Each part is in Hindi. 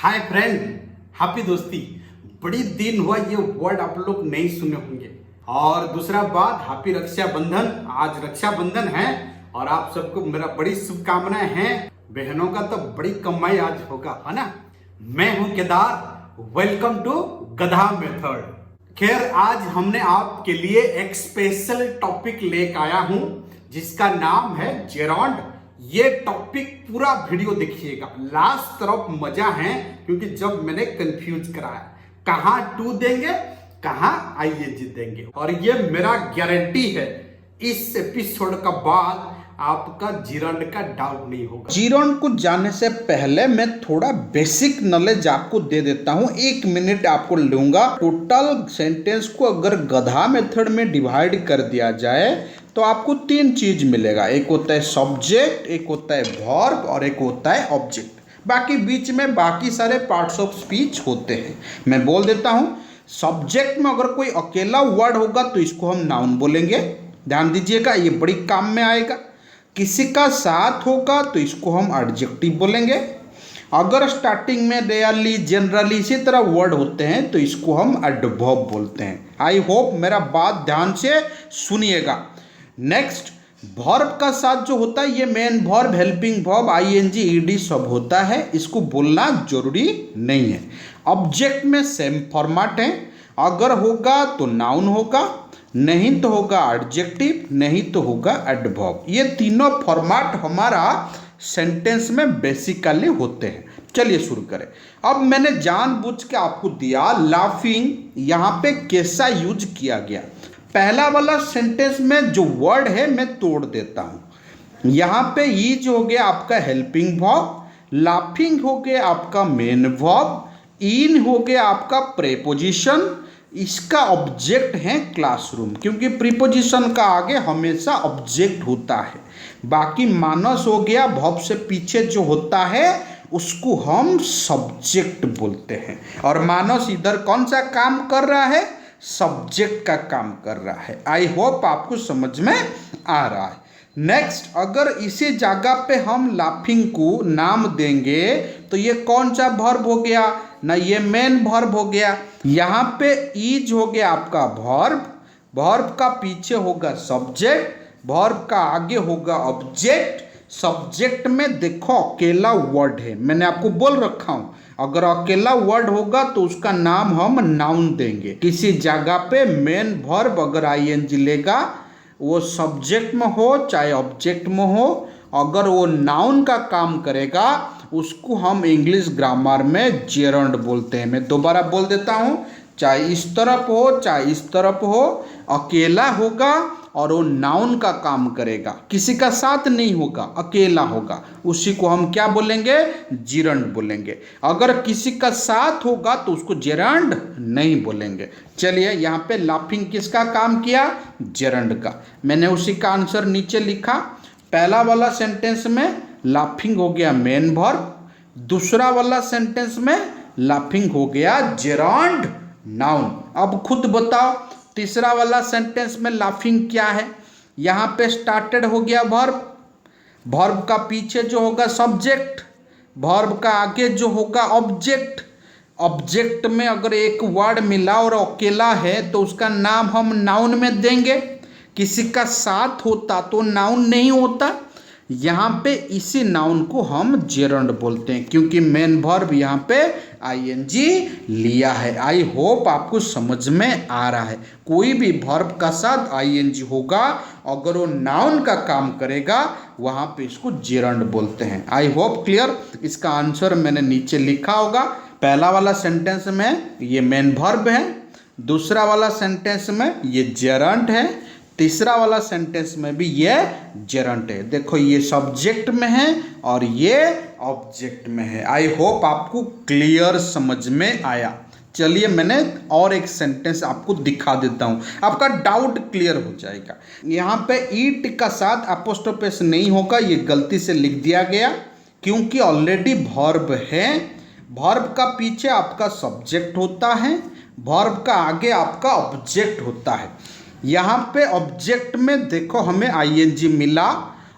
हाय फ्रेंड, हैप्पी दोस्ती। बड़ी दिन हुआ ये वर्ड आप लोग नहीं सुने होंगे। और दूसरा बात, हैप्पी रक्षाबंधन। आज रक्षाबंधन है और आप सबको मेरा बड़ी शुभकामनाएं हैं। बहनों का तो बड़ी कमाई आज होगा, है ना। मैं हूं केदार, वेलकम टू गधा मेथड। खैर, आज हमने आपके लिए एक स्पेशल टॉपिक लेकर आया हूं जिसका नाम है जेरॉन्ड। ये टॉपिक पूरा वीडियो देखिएगा, लास्ट तरफ मजा है, क्योंकि जब मैंने कंफ्यूज कराया कहां टू देंगे कहां आईएनजी देंगे, और ये मेरा गारंटी है इस एपिसोड का बाद आपका जीरंड का डाउट नहीं होगा। जीरंड को जानने से पहले मैं थोड़ा बेसिक नॉलेज आपको दे देता हूं। 1 मिनट आपको लूंगा। टोटल सेंटेंस को अगर गधा मेथड में डिवाइड कर दिया जाए तो आपको 3 चीज मिलेगा। एक होता है सब्जेक्ट, एक होता है वर्ब और एक होता है ऑब्जेक्ट। बाकी बीच में बाकी सारे पार्ट्स ऑफ स्पीच होते हैं। मैं बोल देता हूं, सब्जेक्ट में अगर कोई अकेला वर्ड होगा तो इसको हम नाउन बोलेंगे। ध्यान दीजिएगा, ये बड़ी काम में आएगा। किसी का साथ होगा तो इसको हम एडजेक्टिव बोलेंगे। अगर स्टार्टिंग में रेयरली, जनरली इसी तरह वर्ड होते हैं तो इसको हम एडवर्ब बोलते हैं। आई होप मेरा बात ध्यान से सुनिएगा। नेक्स्ट, वर्ब का साथ जो होता है ये main verb, helping verb, ING, ED सब होता है। इसको बोलना जरूरी नहीं है। ऑब्जेक्ट में सेम फॉर्मेट है। अगर होगा तो नाउन होगा, नहीं तो होगा एडजेक्टिव, नहीं तो होगा एडवर्ब। ये तीनों फॉर्मेट हमारा सेंटेंस में बेसिकली होते हैं। चलिए शुरू करें। अब मैंने जानबूझ के आपको दिया लाफिंग, यहाँ पे कैसा यूज किया गया। पहला वाला सेंटेंस में जो वर्ड है मैं तोड़ देता हूँ। यहाँ पे ईज हो गया आपका हेल्पिंग वर्ब, लाफिंग हो गया आपका मेन वर्ब, इन हो गया आपका प्रेपोजिशन, इसका ऑब्जेक्ट है क्लासरूम, क्योंकि प्रीपोजिशन का आगे हमेशा ऑब्जेक्ट होता है। बाकी मानस हो गया, वर्ब से पीछे जो होता है उसको हम सब्जेक्ट बोलते हैं। और मानस इधर कौन सा काम कर रहा है? सब्जेक्ट का काम कर रहा है। आई होप आपको समझ में आ रहा है। नेक्स्ट, अगर इसी जगह पे हम लाफिंग को नाम देंगे तो ये कौन सा वर्ब हो गया ना, ये मेन वर्ब हो गया। यहाँ पे ईज हो गया आपका वर्ब, वर्ब का पीछे होगा सब्जेक्ट, वर्ब का आगे होगा ऑब्जेक्ट। सब्जेक्ट में देखो अकेला वर्ड है, मैंने आपको बोल रखा हूँ अगर अकेला वर्ड होगा तो उसका नाम हम नाउन देंगे। किसी जगह पे मेन वर्ब अगर आईएनजी लेगा, वो सब्जेक्ट में हो चाहे ऑब्जेक्ट में हो, अगर वो नाउन का काम करेगा उसको हम इंग्लिश ग्रामर में जेरंड बोलते हैं। मैं दोबारा बोल देता हूँ, चाहे इस तरफ हो चाहे इस तरफ हो, अकेला होगा और वो नाउन का काम करेगा, किसी का साथ नहीं होगा, अकेला होगा, उसी को हम क्या बोलेंगे? जेरंड बोलेंगे। अगर किसी का साथ होगा तो उसको जेरंड नहीं बोलेंगे। चलिए, यहाँ पे लाफिंग किसका काम किया? जेरंड का। मैंने उसी का आंसर नीचे लिखा। पहला वाला सेंटेंस में लाफिंग हो गया मेन वर्ब, दूसरा वाला सेंटेंस में लाफिंग हो गया जेरंड नाउन। अब खुद बताओ, तीसरा वाला सेंटेंस में लाफिंग क्या है? यहाँ पे स्टार्टेड हो गया वर्ब, वर्ब का पीछे जो होगा सब्जेक्ट, वर्ब का आगे जो होगा ऑब्जेक्ट। ऑब्जेक्ट में अगर एक वर्ड मिला और अकेला है तो उसका नाम हम नाउन में देंगे। किसी का साथ होता तो नाउन नहीं होता। यहाँ पे इसी नाउन को हम जेरंड बोलते हैं, क्योंकि मेन वर्ब यहाँ पे आईएनजी लिया है। आई होप आपको समझ में आ रहा है। कोई भी वर्ब का साथ आईएनजी होगा, अगर वो नाउन का काम करेगा वहाँ पे इसको जेरंड बोलते हैं। I hope clear. इसका आंसर मैंने नीचे लिखा होगा। पहला वाला सेंटेंस में ये मेन वर्ब है, दूसरा वाला सेंटेंस में ये जेरंड है, तीसरा वाला सेंटेंस में भी ये जेरंड है। देखो, ये सब्जेक्ट में है और ये ऑब्जेक्ट में है। आई होप आपको क्लियर समझ में आया। चलिए, मैंने और एक सेंटेंस आपको दिखा देता हूँ, आपका डाउट क्लियर हो जाएगा। यहाँ पे ईट का साथ अपोस्ट्रोफेस नहीं होगा, ये गलती से लिख दिया गया, क्योंकि ऑलरेडी वर्ब है। वर्ब का पीछे आपका सब्जेक्ट होता है, वर्ब का आगे आपका ऑब्जेक्ट होता है। यहाँ पे ऑब्जेक्ट में देखो हमें आईएनजी मिला,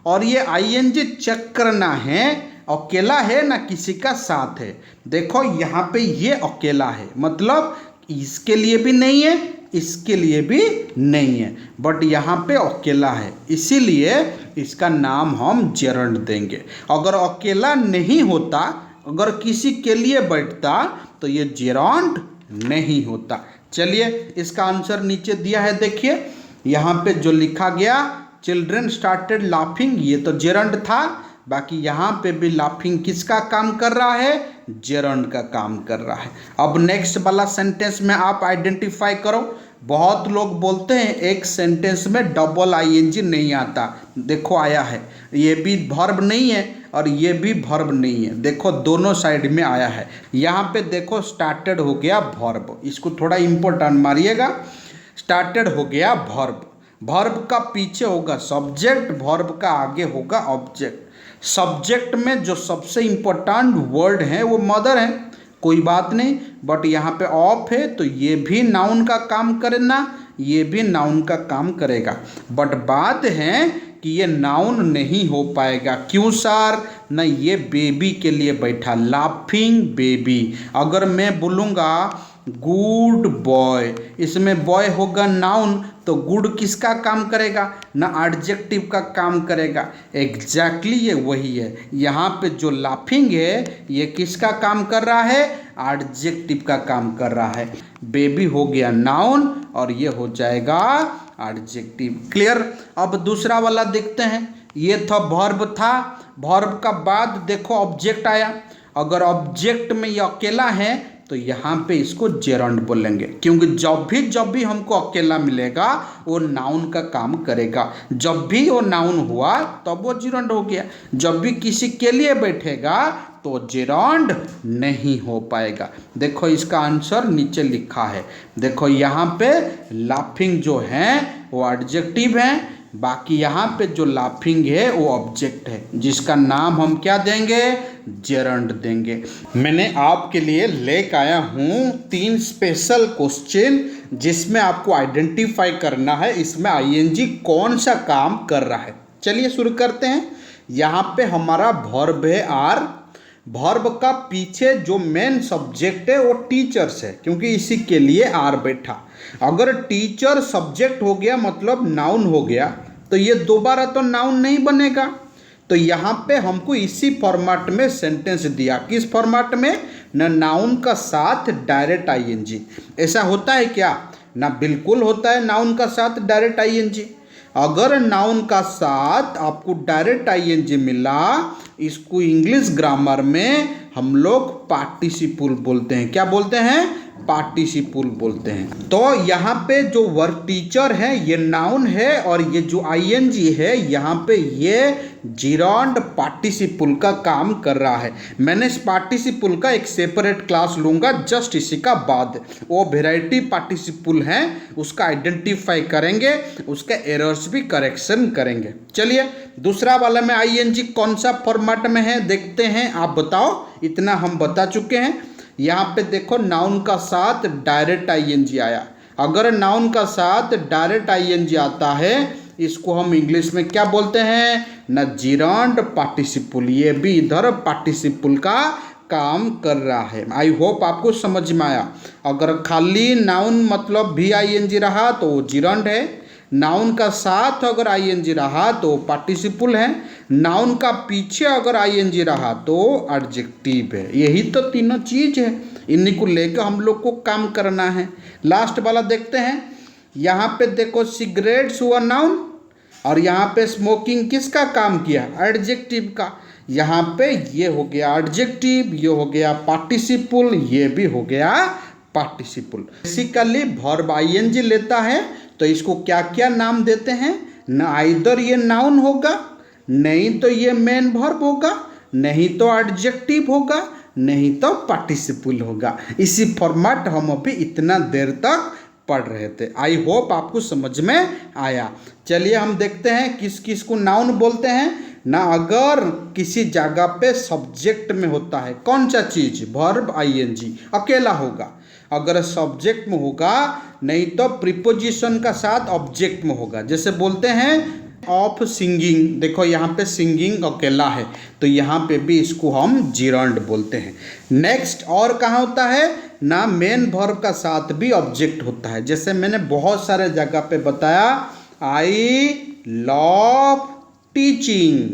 और ये आईएनजी चेक करना है अकेला है ना किसी का साथ है। देखो यहाँ पे ये अकेला है, मतलब इसके लिए भी नहीं है, इसके लिए भी नहीं है, बट यहाँ पे अकेला है, इसीलिए इसका नाम हम जेरंड देंगे। अगर अकेला नहीं होता, अगर किसी के लिए बैठता तो ये जेरंड नहीं होता। चलिए इसका आंसर नीचे दिया है, देखिए यहाँ पे जो लिखा गया चिल्ड्रन स्टार्टेड लाफिंग, ये तो जेरंड था। बाकी यहाँ पे भी लाफिंग किसका काम कर रहा है, जेरंड का काम कर रहा है। अब नेक्स्ट वाला सेंटेंस में आप आइडेंटिफाई करो। बहुत लोग बोलते हैं एक सेंटेंस में डबल आईएनजी नहीं आता, देखो आया है। ये भी वर्ब नहीं है और ये भी वर्ब नहीं है, देखो दोनों साइड में आया है। यहाँ पे देखो स्टार्टेड हो गया वर्ब, इसको थोड़ा इम्पोर्टेंट मारिएगा। स्टार्टेड हो गया वर्ब, वर्ब का पीछे होगा सब्जेक्ट, वर्ब का आगे होगा ऑब्जेक्ट। सब्जेक्ट में जो सबसे इम्पोर्टेंट वर्ड है वो मदर है, कोई बात नहीं, बट यहाँ पे ऑफ है तो ये भी नाउन का काम करना, ये भी नाउन का काम करेगा। बट बात है कि ये नाउन नहीं हो पाएगा, क्यों सर? ना ये बेबी के लिए बैठा, लाफिंग बेबी। अगर मैं बोलूँगा गुड बॉय, इसमें बॉय होगा नाउन, तो गुड किसका काम करेगा? ना एडजेक्टिव का काम करेगा। एग्जैक्टली ये वही है, यहाँ पे जो लाफिंग है ये किसका काम कर रहा है? एडजेक्टिव का काम कर रहा है। बेबी हो गया नाउन और ये हो जाएगा एडजेक्टिव। क्लियर? अब दूसरा वाला देखते हैं। ये था वर्ब था, वर्ब का बाद देखो ऑब्जेक्ट आया। अगर ऑब्जेक्ट में ये अकेला है तो यहाँ पे इसको जेरंड बोलेंगे, क्योंकि जब भी हमको अकेला मिलेगा वो नाउन का काम करेगा। जब भी वो नाउन हुआ तब वो जेरंड हो गया। जब भी किसी के लिए बैठेगा तो जेरंड नहीं हो पाएगा। देखो इसका आंसर नीचे लिखा है, देखो यहाँ पे लाफिंग जो है वो एडजेक्टिव है, बाकी यहाँ पे जो लाफिंग है वो ऑब्जेक्ट है, जिसका नाम हम क्या देंगे? जेरंड देंगे। मैंने आपके लिए लेकर आया हूँ 3 स्पेशल क्वेश्चन, जिसमें आपको आइडेंटिफाई करना है इसमें आईएनजी कौन सा काम कर रहा है। चलिए शुरू करते हैं। यहाँ पे हमारा वर्ब है आर, वर्ब का पीछे जो मेन सब्जेक्ट है वो टीचर्स है, क्योंकि इसी के लिए आर बैठा। अगर टीचर सब्जेक्ट हो गया मतलब नाउन हो गया, तो ये दोबारा तो नाउन नहीं बनेगा। तो यहाँ पे हमको इसी फॉर्मेट में सेंटेंस दिया। किस फॉर्मेट में? ना नाउन का साथ डायरेक्ट आईएनजी। ऐसा होता है क्या? ना बिल्कुल होता है नाउन का साथ डायरेक्ट आईएनजी। अगर नाउन का साथ आपको डायरेक्ट आईएनजी मिला, इसको इंग्लिश ग्रामर में हम लोग पार्टिसिपल बोलते हैं। क्या बोलते हैं? पार्टिसिपल बोलते हैं। तो यहाँ पे जो वर्ब टीचर है ये नाउन है, और ये जो आईएनजी है यहाँ पे ये जेरंड पार्टिसिपल का काम कर रहा है। मैंने इस पार्टिसिपल का एक सेपरेट क्लास लूँगा जस्ट इसी का बाद। वो वेराइटी पार्टिसिपल हैं, उसका आइडेंटिफाई करेंगे, उसके एरर्स भी करेक्शन करेंगे। चलिए दूसरा वाला में आईएनजी कौन सा फॉर्मेट में है देखते हैं, आप बताओ। इतना हम बता चुके हैं। यहाँ पे देखो नाउन का साथ डायरेक्ट आईएनजी आया। अगर नाउन का साथ डायरेक्ट आईएनजी आता है, इसको हम इंग्लिश में क्या बोलते हैं? ना जेरंड पार्टिसिपल। ये भी इधर पार्टिसिपल का काम कर रहा है। आई होप आपको समझ में आया। अगर खाली नाउन मतलब भी आईएनजी रहा तो वो जेरंड है, नाउन का साथ अगर आईएनजी रहा तो पार्टिसिपल है, नाउन का पीछे अगर आईएनजी रहा तो एडजेक्टिव है। यही तो तीनों चीज है, इन्हीं को लेकर हम लोग को काम करना है। लास्ट वाला देखते हैं। यहाँ पे देखो सिगरेट्स हुआ नाउन, और यहाँ पे स्मोकिंग किसका काम किया? एडजेक्टिव का। यहाँ पे ये हो गया एडजेक्टिव, ये हो गया पार्टिसिपल, ये भी हो गया पार्टिसिपल। बेसिकली वर्ब आईएनजी लेता है तो इसको क्या क्या नाम देते हैं? ना आइदर ये नाउन होगा, नहीं तो ये मेन वर्ब होगा, नहीं तो एडजेक्टिव होगा, नहीं तो पार्टिसिपल होगा। इसी फॉर्मेट हम अभी इतना देर तक पढ़ रहे थे। आई होप आपको समझ में आया। चलिए हम देखते हैं किस किस को नाउन बोलते हैं ना। अगर किसी जगह पे सब्जेक्ट में होता है कौन सा चीज? वर्ब आईएनजी अकेला होगा। अगर सब्जेक्ट में होगा, नहीं तो प्रीपोजिशन का साथ ऑब्जेक्ट में होगा। जैसे बोलते हैं ऑफ सिंगिंग, देखो यहाँ पे सिंगिंग अकेला है तो यहाँ पे भी इसको हम जिरंड बोलते हैं। नेक्स्ट, और कहाँ होता है ना, मेन वर्ब का साथ भी ऑब्जेक्ट होता है। जैसे मैंने बहुत सारे जगह पे बताया, आई लव टीचिंग,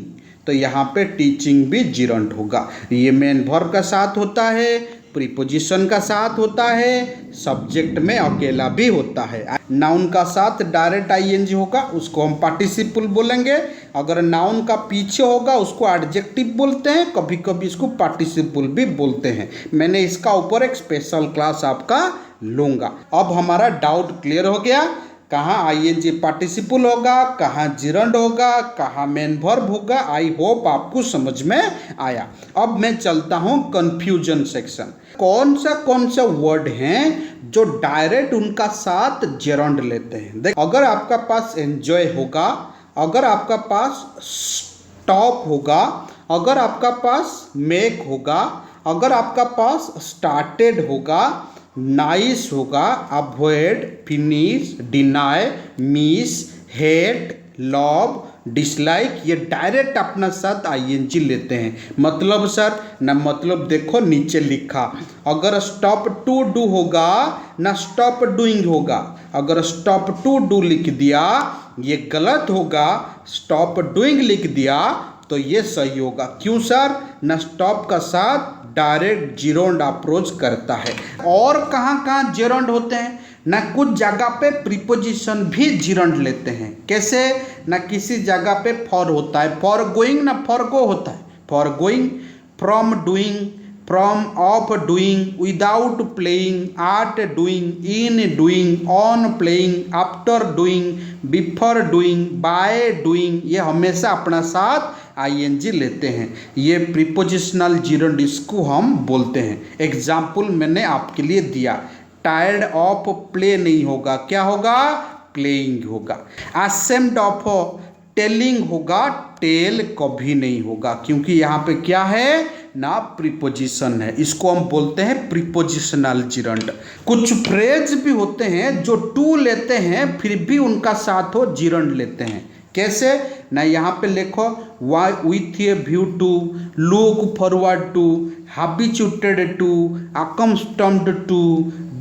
तो यहाँ पे टीचिंग भी जिरंड होगा। ये मेन वर्ब का साथ होता है, प्रीपोजिशन का साथ होता है, सब्जेक्ट में अकेला भी होता है। नाउन का साथ डायरेक्ट आईएनजी होगा, उसको हम पार्टिसिपल बोलेंगे। अगर नाउन का पीछे होगा उसको एडजेक्टिव बोलते हैं, कभी कभी इसको पार्टिसिपल भी बोलते हैं। मैंने इसका ऊपर एक स्पेशल क्लास आपका लूँगा। अब हमारा डाउट क्लियर हो गया, कहाँ आईएनजी पार्टिसिपल होगा, कहाँ जिरंड होगा, कहाँ मेन वर्ब होगा। आई होप आपको समझ में आया। अब मैं चलता हूँ कंफ्यूजन सेक्शन। कौन सा वर्ड हैं जो डायरेक्ट उनका साथ जिरंड लेते हैं। देख, अगर आपका पास एंजॉय होगा, अगर आपका पास स्टॉप होगा, अगर आपका पास मेक होगा, अगर आपका पास स्टार्टेड होगा, नाइस होगा, avoid, finish, deny, miss, hate, love, dislike, ये डायरेक्ट अपना साथ आईएनजी लेते हैं। मतलब सर ना, मतलब देखो नीचे लिखा, अगर स्टॉप टू डू होगा ना स्टॉप डूइंग होगा। अगर स्टॉप टू डू लिख दिया ये गलत होगा, स्टॉप डूइंग लिख दिया तो ये सही होगा। क्यों सर, ना स्टॉप का साथ डायरेक्ट जिरंड अप्रोच करता है। और कहाँ कहाँ जिरंड होते हैं ना, कुछ जगह पे प्रीपोजिशन भी जिरंड लेते हैं। कैसे ना, किसी जगह पे फॉर होता है, फॉर गोइंग ना फॉर गो होता है, for going, from doing, from, of doing, without playing, at doing, in doing, on playing, after doing, before doing, by doing, ये हमेशा अपना साथ आईएनजी लेते हैं। ये प्रीपोजिशनल जिरंड इसको हम बोलते हैं। एग्जाम्पल मैंने आपके लिए दिया, टायर्ड ऑफ प्ले नहीं होगा, क्या होगा, प्लेइंग होगा। असेम्ड ऑफ टेलिंग होगा, टेल कभी नहीं होगा, क्योंकि यहाँ पे क्या है ना, प्रीपोजिशन है। इसको हम बोलते हैं प्रीपोजिशनल जिरंड। कुछ फ्रेज भी होते हैं जो टू लेते हैं फिर भी उनका साथ हो जिरंड लेते हैं। कैसे ना, यहाँ पे लिखो, why with a view to, look forward to, habituated to, accustomed to,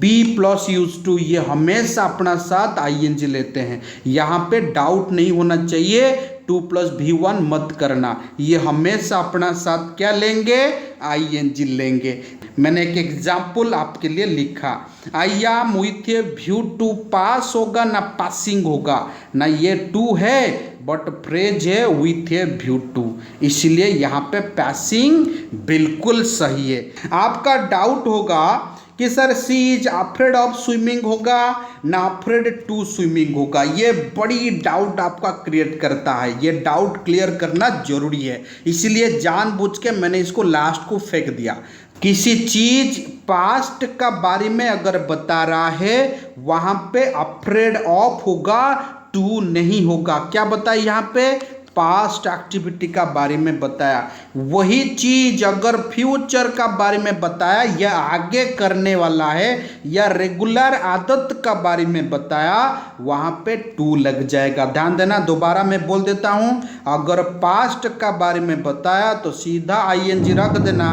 be plus use to, ये हमेशा अपना साथ आईएनजी लेते हैं। यहाँ पे डाउट नहीं होना चाहिए, 2+V1 मत करना, ये हमेशा अपना साथ क्या लेंगे, आईएनजी लेंगे। मैंने एक एग्जाम्पल आपके लिए लिखा, I am with a view to पास होगा ना पासिंग होगा, ना ये टू है बट फ्रेज है विथ ए व्यू टू, इसलिए यहाँ पे पासिंग बिल्कुल सही है। आपका डाउट होगा कि sir she is afraid of swimming होगा ना अफ्रेड टू स्विमिंग होगा, ये बड़ी डाउट आपका क्रिएट करता है। ये डाउट क्लियर करना जरूरी है, इसीलिए जानबूझ के मैंने इसको लास्ट को फेंक दिया। किसी चीज पास्ट का बारे में अगर बता रहा है वहां पे अफ्रेड ऑफ होगा, टू नहीं होगा। क्या बताया यहाँ पे, पास्ट एक्टिविटी का बारे में बताया। वही चीज अगर फ्यूचर का बारे में बताया या आगे करने वाला है या रेगुलर आदत का बारे में बताया, वहां पे टू लग जाएगा। ध्यान देना, दोबारा मैं बोल देता हूं, अगर पास्ट का बारे में बताया तो सीधा आईएनजी रख देना।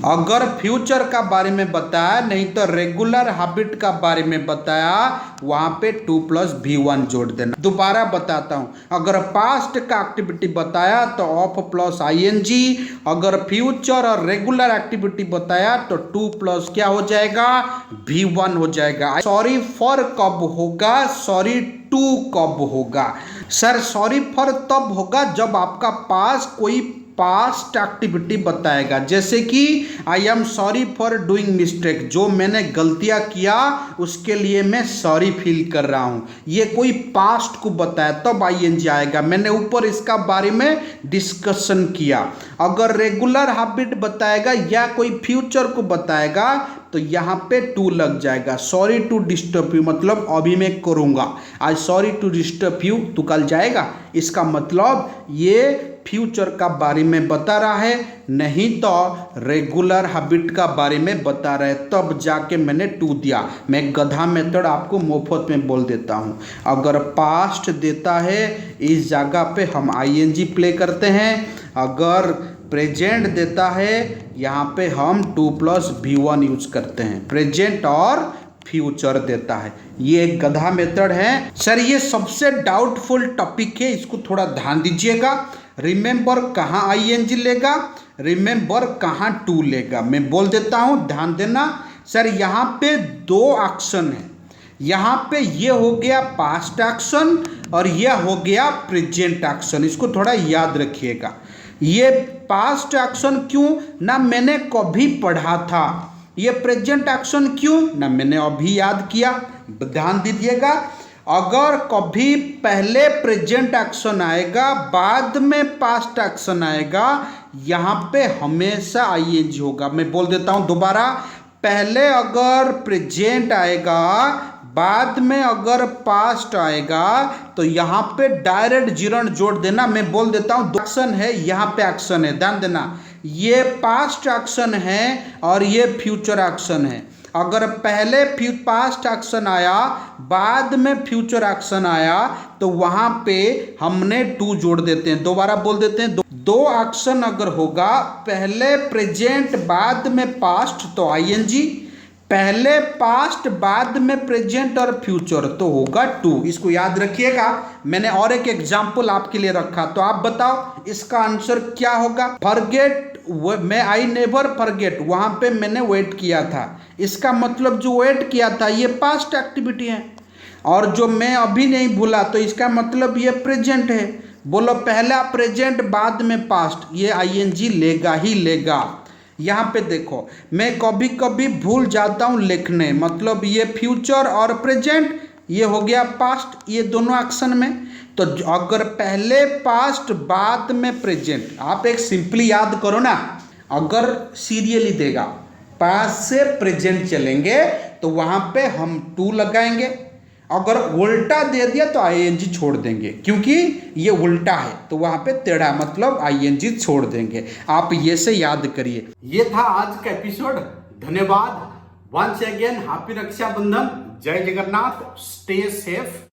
अगर फ्यूचर का बारे में बताया नहीं तो रेगुलर हैबिट का बारे में बताया, वहां पे 2+V1 जोड़ देना। दोबारा बताता हूं, अगर पास्ट का एक्टिविटी बताया तो ऑफ प्लस आईएनजी, अगर फ्यूचर और रेगुलर एक्टिविटी बताया तो 2+ क्या हो जाएगा, V1 हो जाएगा। सॉरी फॉर कब होगा, सॉरी टू कब होगा। सर सॉरी फॉर तब होगा जब आपका पास कोई पास्ट एक्टिविटी बताएगा, जैसे कि I am sorry for doing mistake, जो मैंने गलतियां किया उसके लिए मैं सॉरी फील कर रहा हूं, ये कोई पास्ट को बताया तब आईएनजी आएगा। मैंने ऊपर इसका बारे में डिस्कशन किया। अगर रेगुलर हैबिट बताएगा या कोई फ्यूचर को बताएगा तो यहाँ पे टू लग जाएगा। सॉरी टू डिस्टर्ब यू मतलब अभी मैं करूँगा, आज सॉरी टू डिस्टर्ब यू तो कल जाएगा, इसका मतलब ये फ्यूचर का बारे में बता रहा है, नहीं तो रेगुलर हैबिट का बारे में बता रहा है, तब जाके मैंने टू दिया। मैं गधा मेथड आपको मुफ्त में बोल देता हूँ। अगर पास्ट देता है इस जगह पे हम आईएनजी प्ले करते हैं, अगर प्रेजेंट देता है यहाँ पे हम 2+V1 यूज करते हैं। प्रेजेंट और फ्यूचर देता है, ये एक गधा मेथड है। सर ये सबसे डाउटफुल टॉपिक है, इसको थोड़ा ध्यान दीजिएगा। रिमेंबर कहाँ आईएनजी लेगा, रिमेंबर कहाँ टू लेगा, मैं बोल देता हूँ, ध्यान देना। सर यहाँ पे दो एक्शन है, यहाँ पे ये हो गया पास्ट एक्शन और ये हो गया प्रेजेंट एक्शन, इसको थोड़ा याद रखिएगा। ये पास्ट एक्शन क्यों ना मैंने कभी पढ़ा था, ये प्रेजेंट एक्शन क्यों ना मैंने अभी याद किया, ध्यान दीजिएगा। अगर कभी पहले प्रेजेंट एक्शन आएगा बाद में पास्ट एक्शन आएगा, यहाँ पे हमेशा आईएनजी होगा। मैं बोल देता हूँ दोबारा, पहले अगर प्रेजेंट आएगा बाद में अगर पास्ट आएगा तो यहाँ पे डायरेक्ट जीरन जोड़ देना। मैं बोल देता हूँ, दो एक्शन है, यहाँ पे एक्शन है, ध्यान देना। ये पास्ट एक्शन है और ये फ्यूचर एक्शन है। अगर पहले पास्ट एक्शन आया बाद में फ्यूचर एक्शन आया तो वहाँ पे हमने टू जोड़ देते हैं। दोबारा बोल देते हैं, दो एक्शन अगर होगा, पहले प्रेजेंट बाद में पास्ट तो आईएनजी, पहले पास्ट बाद में प्रेजेंट और फ्यूचर तो होगा टू। इसको याद रखिएगा। मैंने और एक एग्जाम्पल आपके लिए रखा, तो आप बताओ इसका आंसर क्या होगा। फॉरगेट, मैं आई नेवर फॉरगेट, वहां पे मैंने वेट किया था, इसका मतलब जो वेट किया था ये पास्ट एक्टिविटी है, और जो मैं अभी नहीं भूला तो इसका मतलब ये प्रेजेंट है। बोलो पहला प्रेजेंट बाद में पास्ट, ये आईएनजी लेगा ही लेगा। यहाँ पे देखो, मैं कभी कभी भूल जाता हूँ लिखने, मतलब ये फ्यूचर और प्रेजेंट, ये हो गया पास्ट, ये दोनों एक्शन में। तो अगर पहले पास्ट बाद में प्रेजेंट, आप एक सिंपली याद करो ना, अगर सीरियली देगा पास्ट से प्रेजेंट चलेंगे तो वहाँ पे हम टू लगाएंगे, अगर उल्टा दे दिया तो आईएनजी छोड़ देंगे, क्योंकि ये उल्टा है तो वहां पे टेढ़ा मतलब आईएनजी छोड़ देंगे। आप ये से याद करिए। ये था आज का एपिसोड, धन्यवाद। वंस अगेन हैप्पी रक्षाबंधन, जय जगन्नाथ, स्टे सेफ।